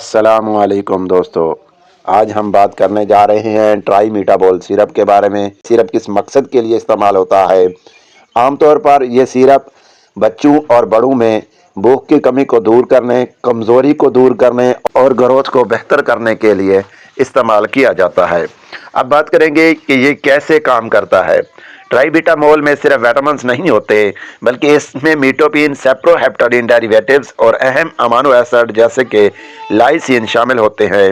अस्सलामुअलैकुम दोस्तों, आज हम बात करने जा रहे हैं ट्राईमीटाबोल सिरप के बारे में। सिरप किस मकसद के लिए इस्तेमाल होता है। आमतौर पर यह सिरप बच्चों और बड़ों में भूख की कमी को दूर करने, कमज़ोरी को दूर करने और ग्रोथ को बेहतर करने के लिए इस्तेमाल किया जाता है। अब बात करेंगे कि ये कैसे काम करता है। ट्राईबीटामोल में सिर्फ विटामिन्स नहीं होते, बल्कि इसमें मीटोपिन, सेप्रोहेप्टाडीन डेरिवेटिव्स और अहम अमानो एसिड जैसे कि लाइसिन शामिल होते हैं।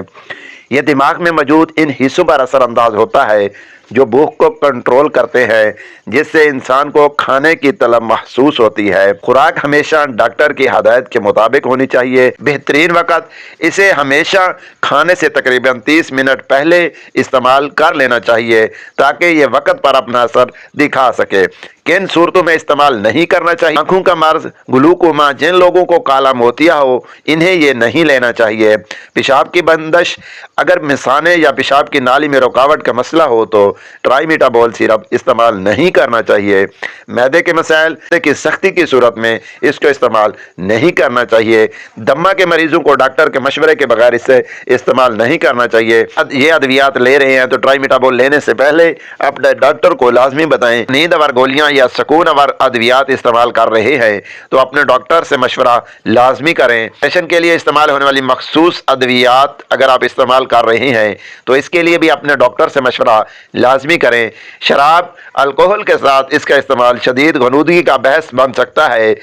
यह दिमाग में मौजूद इन हिस्सों पर असरअंदाज होता है जो भूख को कंट्रोल करते हैं, जिससे इंसान को खाने की तलब महसूस होती है। खुराक हमेशा डॉक्टर की हदायत के मुताबिक होनी चाहिए। बेहतरीन वक़्त, इसे हमेशा खाने से तकरीबन 30 मिनट पहले इस्तेमाल कर लेना चाहिए ताकि ये वक़्त पर अपना असर दिखा सके। किन सूरतों में इस्तेमाल नहीं करना चाहिए। आँखों का मर्ज, ग्लूकोमा, जिन लोगों को काला मोतिया हो, इन्हें ये नहीं लेना चाहिए। पेशाब की बंदिश, अगर मिसाने या पेशाब की नाली में रुकावट का मसला हो तो ट्राईमीटाबोल सिरप इस्तेमाल नहीं करना चाहिए। मैदे के मसाइल की सख्ती की सूरत में इसको इस्तेमाल नहीं करना चाहिए। दमा के मरीजों को डॉक्टर के मशवरे के बगैर इसे इस्तेमाल नहीं करना चाहिए। ये अद्वियात ले रहे हैं तो ट्राईमीटाबोल लेने से पहले अपने डॉक्टर को लाजमी बताएं। नींद आवर गोलियां या सुकून आवर अद्वियात इस्तेमाल कर रहे हैं तो अपने डॉक्टर से मशवरा लाजमी करें। पेशेंट के लिए इस्तेमाल होने वाली मखसूस अद्वियात अगर आप इस्तेमाल कर रहे हैं तो इसके लिए भी अपने डॉक्टर से मशवरा लाजमी करें। शराब, अल्कोहल के साथ इसका इस्तेमाल शदीद गनूदगी का बहस बन सकता है।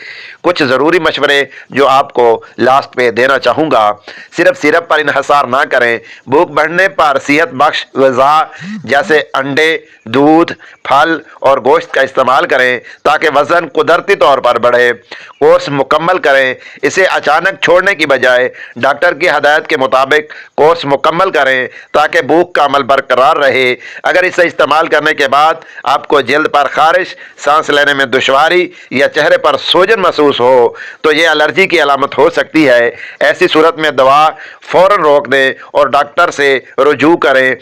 कुछ ज़रूरी मशवरे जो आपको लास्ट पे देना चाहूँगा। सिर्फ सिरप पर इन्हसार ना करें। भूख बढ़ने पर सेहत बख्श ग़िज़ा जैसे अंडे, दूध, फल और गोश्त का इस्तेमाल करें ताकि वज़न कुदरती तौर पर बढ़े। कोर्स मुकम्मल करें। इसे अचानक छोड़ने की बजाय डॉक्टर की हदायत के मुताबिक कोर्स मुकम्मल करें ताकि भूख का अमल बरकरार रहे। अगर इसे इस्तेमाल करने के बाद आपको जल्द पर खारिश, सांस लेने में दुश्वारी या चेहरे पर सूजन महसूस हो तो ये एलर्जी की अलामत हो सकती है। ऐसी सूरत में दवा फ़ौरन रोक दें और डॉक्टर से रुजू करें।